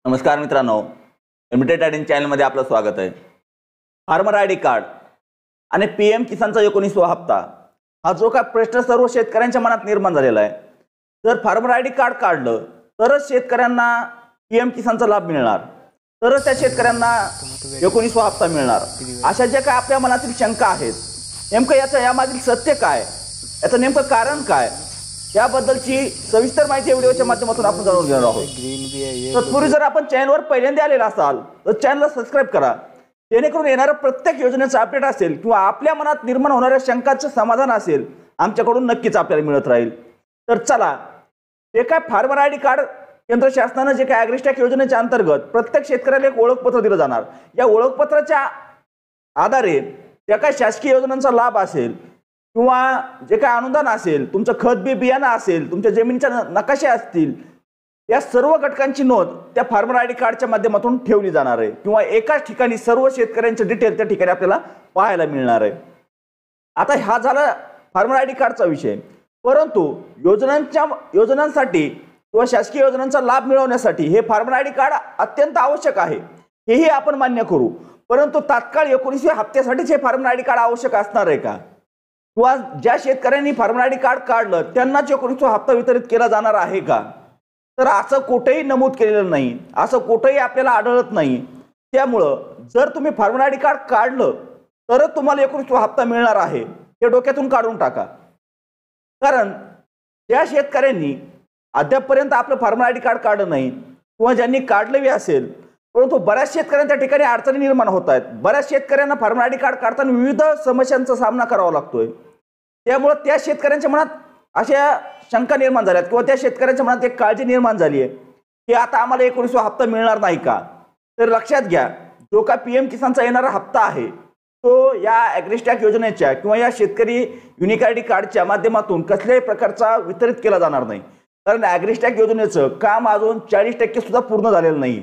नमस्कार मित्रांनो, emitted trading चॅनलमध्ये आपलं स्वागत आहे. फार्मर आय डी कार्ड आणि PM किसानचा 19वा हप्ता हा जो काय प्रश्न सर्व शेतकऱ्यांच्या मनात निर्माण झालेला आहे. जर फार्मर आय डी कार्ड काढलं तरच शेतकऱ्यांना PM किसानचा लाभ मिळणार, तरच त्या शेतकऱ्यांना 19वा हप्ता मिळणार. अशा ज्या काय आपल्या मनातील शंका आहेत, नेमकं यामागील सत्य काय, याचं नेमकं कारण काय, याबद्दलची सविस्तर माहिती व्हिडिओच्या माध्यमातून आपण जाणून घेणार आहोत. तत्पूर्वी जर आपण चॅनलवर पहिल्यांदा आलेला असाल तर चॅनलला सबस्क्राईब करा, जेणेकरून येणाऱ्या प्रत्येक योजनेचं अपडेट असेल किंवा आपल्या मनात निर्माण होणाऱ्या शंकांचं समाधान असेल आमच्याकडून नक्कीच आपल्याला मिळत राहील. तर चला, जे काय फार्मर आय डी कार्ड केंद्र शासनानं जे काय ॲग्रिस्टॅक योजनेच्या अंतर्गत प्रत्येक शेतकऱ्याला एक ओळखपत्र दिलं जाणार. या ओळखपत्राच्या आधारे ज्या काय शासकीय योजनांचा लाभ असेल किंवा जे काय अनुदान असेल, तुमचं खत बी बियाणं असेल, तुमच्या जमिनीच्या नकाशे असतील, या सर्व घटकांची नोंद त्या फार्मर आय डी कार्डच्या माध्यमातून ठेवली जाणार आहे किंवा एकाच ठिकाणी सर्व शेतकऱ्यांचे डिटेल त्या ठिकाणी आपल्याला पाहायला मिळणार आहे. आता हा झाला फार्मर आय डी कार्डचा विषय. परंतु योजनांसाठी किंवा शासकीय योजनांचा लाभ मिळवण्यासाठी हे फार्मर आय डी कार्ड अत्यंत आवश्यक आहे, हेही आपण मान्य करू. परंतु तात्काळ 19व्या हप्त्यासाठीच हे फार्मर आय डी कार्ड आवश्यक असणार आहे का, किंवा ज्या शेतकऱ्यांनी फार्मर आय डी कार्ड काढलं त्यांनाच 19वा हप्ता वितरित केला जाणार आहे का? तर असं कुठेही नमूद केलेलं नाही, असं कुठेही आपल्याला आढळत नाही. त्यामुळं जर तुम्ही फार्मर आय डी कार्ड काढलं तरच तुम्हाला 19वा हप्ता मिळणार आहे हे डोक्यातून काढून टाका. कारण ज्या शेतकऱ्यांनी अद्यापपर्यंत आपलं फार्मर आय डी कार्ड काढलं नाही किंवा ज्यांनी काढलेली असेल, परंतु बऱ्याच शेतकऱ्यांच्या ठिकाणी अडचणी निर्माण होत आहेत. बऱ्याच शेतकऱ्यांना फार्मर आय डी कार्ड काढताना विविध समस्यांचा सामना करावा लागतोय. त्यामुळे त्या शेतकऱ्यांच्या मनात अशा शंका निर्माण झाल्यात किंवा त्या शेतकऱ्यांच्या मनात एक काळजी निर्माण झाली आहे की आता आम्हाला 19वा हप्ता मिळणार नाही का. तर लक्षात घ्या, जो का PM किसानचा येणारा हप्ता आहे तो या ॲग्रिस्टॅक योजनेच्या किंवा या शेतकरी युनिक आय डी कार्डच्या माध्यमातून कसल्याही प्रकारचा वितरित केला जाणार नाही. कारण ॲग्रिस्टॅक योजनेचं काम अजून 40% सुद्धा पूर्ण झालेलं नाही.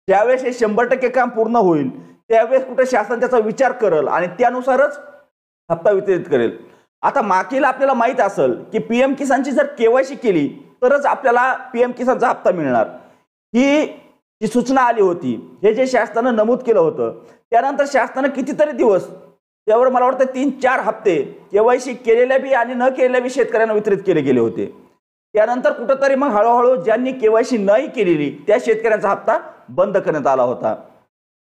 ज्यावेळेस हे 100% काम पूर्ण होईल त्यावेळेस कुठे शासन त्याचा विचार करेल आणि त्यानुसारच हप्ता वितरित करेल. आता मागील आपल्याला माहित असेल की PM किसानची जर KYC केली तरच आपल्याला PM किसानचा हप्ता मिळणार, ही जी सूचना आली होती, हे जे शासनानं नमूद केलं होतं. त्यानंतर शासनानं कितीतरी दिवस त्यावर मला वाटतं 3-4 हप्ते KYC केलेल्या बी आणि न केलेल्या बी शेतकऱ्यांना वितरित केले गेले होते. त्यानंतर कुठंतरी मग हळूहळू ज्यांनी KYC नाही केलेली त्या शेतकऱ्यांचा हप्ता बंद करण्यात आला होता.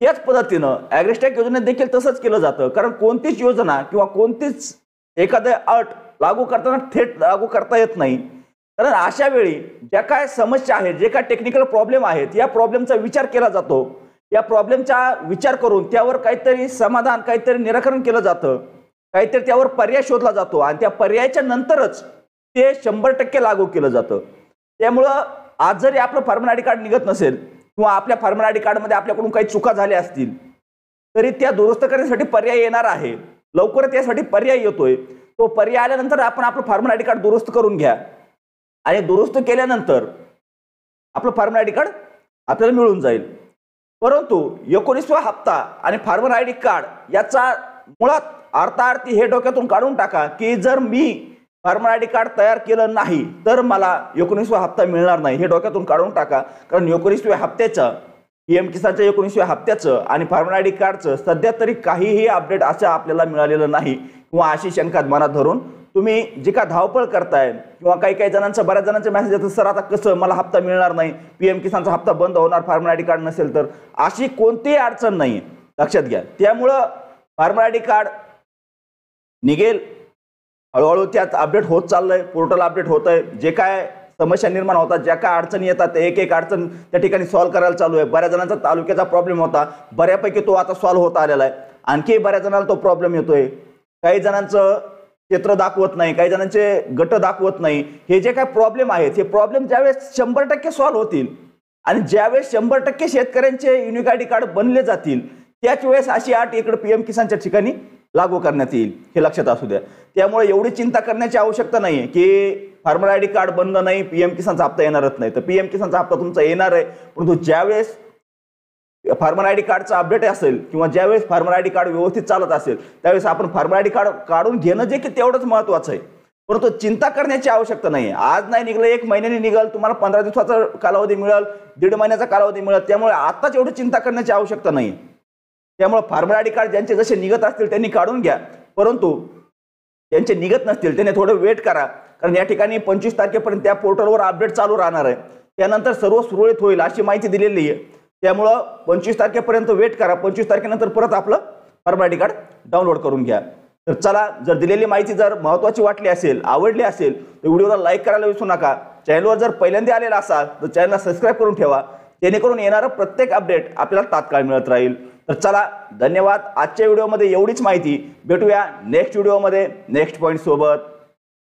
याच पद्धतीनं ॲग्रिस्टॅक योजनेत देखील तसंच केलं जातं. कारण कोणतीच योजना किंवा कोणतीच एखाद्या अट लागू करताना थेट लागू करता येत नाही. कारण अशा वेळी ज्या काय समस्या आहेत, जे काय टेक्निकल प्रॉब्लेम आहेत, या प्रॉब्लेमचा विचार केला जातो. या प्रॉब्लेमचा विचार करून त्यावर काहीतरी समाधान, काहीतरी निराकरण केलं जातं, काहीतरी त्यावर पर्याय शोधला जातो आणि त्या पर्यायाच्या नंतरच ते 100% लागू केलं जातं. त्यामुळं आज जरी आपलं फार्मर आय डी कार्ड निघत नसेल किंवा आपल्या फार्मर आय डी कार्डमध्ये आपल्याकडून काही चुका झाल्या असतील तरी त्या दुरुस्त करण्यासाठी पर्याय येणार आहे. लवकरच त्यासाठी पर्याय येतोय. तो पर्याय आल्यानंतर आपण आपलं फार्मर आय डी कार्ड दुरुस्त करून घ्या आणि दुरुस्त केल्यानंतर आपलं फार्मर आय डी कार्ड आपल्याला मिळून जाईल. परंतु 19वा हप्ता आणि फार्मर आय डी कार्ड याचा मुळात अर्थार्थी हे डोक्यातून काढून टाका की जर मी फार्मर आय डी कार्ड तयार केलं नाही तर मला 19वा हप्ता मिळणार नाही, हे डोक्यातून काढून टाका. कारण 19व्या हप्त्याचं, PM किसानच्या 19व्या हप्त्याचं आणि फार्मर आय डी कार्डचं सध्या तरी काहीही अपडेट असं आपल्याला मिळालेलं नाही. किंवा अशी शंका मनात धरून तुम्ही जी का धावपळ करताय किंवा काही जणांचं, बऱ्याच जणांचे मेसेज येतात, सर आता कसं मला हप्ता मिळणार नाही, PM किसानचा हप्ता बंद होणार फार्मर आय डी कार्ड नसेल तर. अशी कोणतीही अडचण नाही, लक्षात घ्या. त्यामुळं फार्मर आय डी कार्ड निघेल, हळूहळू त्यात अपडेट होत चाललंय, पोर्टल अपडेट होत आहे. जे काय समस्या निर्माण होतात, ज्या काय अडचणी येतात, एक अडचण त्या ठिकाणी सॉल्व्ह करायला चालू आहे. बऱ्याच जणांचा तालुक्याचा प्रॉब्लेम होता, बऱ्यापैकी तो आता सॉल्व्ह होत आलेला आहे. आणखी बऱ्याच जणांना तो प्रॉब्लेम येतोय. काही जणांचं क्षेत्र दाखवत नाही, काही जणांचे गट दाखवत नाही. हे जे काय प्रॉब्लेम आहेत, हे प्रॉब्लेम ज्यावेळेस 100% सॉल्व्ह होतील आणि ज्यावेळेस 100% शेतकऱ्यांचे युनिक आय डी कार्ड बनले जातील त्याच वेळेस अशी अट इकडे PM किसानच्या ठिकाणी लागू करण्यात येईल, हे लक्षात असू द्या. त्यामुळे एवढी चिंता करण्याची आवश्यकता नाही आहे की फार्मर आय डी कार्ड बंद नाही, PM किसानचा हप्ता येणारच नाही. तर PM किसानचा हप्ता तुमचा येणार आहे. परंतु ज्यावेळेस फार्मर आय डी कार्डचा अपडेट असेल किंवा ज्यावेळेस फार्मर आय डी कार्ड व्यवस्थित चालत असेल त्यावेळेस आपण फार्मर आय डी कार्ड काढून घेणं जे की तेवढंच महत्त्वाचं आहे. परंतु चिंता करण्याची आवश्यकता नाही. आज नाही निघलं 1 महिन्याने निघल, तुम्हाला 15 दिवसाचा कालावधी मिळेल, 1.5 महिन्याचा कालावधी मिळेल. त्यामुळे आताच एवढी चिंता करण्याची आवश्यकता नाही. त्यामुळे फार्मर आयडी कार्ड ज्यांचे जसे निघत असतील त्यांनी काढून घ्या, परंतु ज्यांचे निघत नसतील त्यांनी थोडं वेट करा. कारण या ठिकाणी 25 तारखेपर्यंत त्या पोर्टलवर अपडेट चालू राहणार आहे. त्यानंतर सर्व सुरळीत होईल अशी माहिती दिलेली आहे. त्यामुळं 25 तारखेपर्यंत वेट करा. 25 तारखेनंतर परत आपलं फार्मर आयडी कार्ड डाउनलोड करून घ्या. तर चला, जर दिलेली माहिती जर महत्त्वाची वाटली असेल, आवडली असेल तर व्हिडिओला लाईक करायला विसरू नका. चॅनलवर जर पहिल्यांदा आलेला असाल तर चॅनलला सबस्क्राईब करून ठेवा, जेणेकरून येणारं प्रत्येक अपडेट आपल्याला तात्काळ मिळत राहील. तर चला, धन्यवाद. आजच्या व्हिडिओमध्ये एवढीच माहिती. भेटूया नेक्स्ट व्हिडिओमध्ये नेक्स्ट पॉईंट सोबत.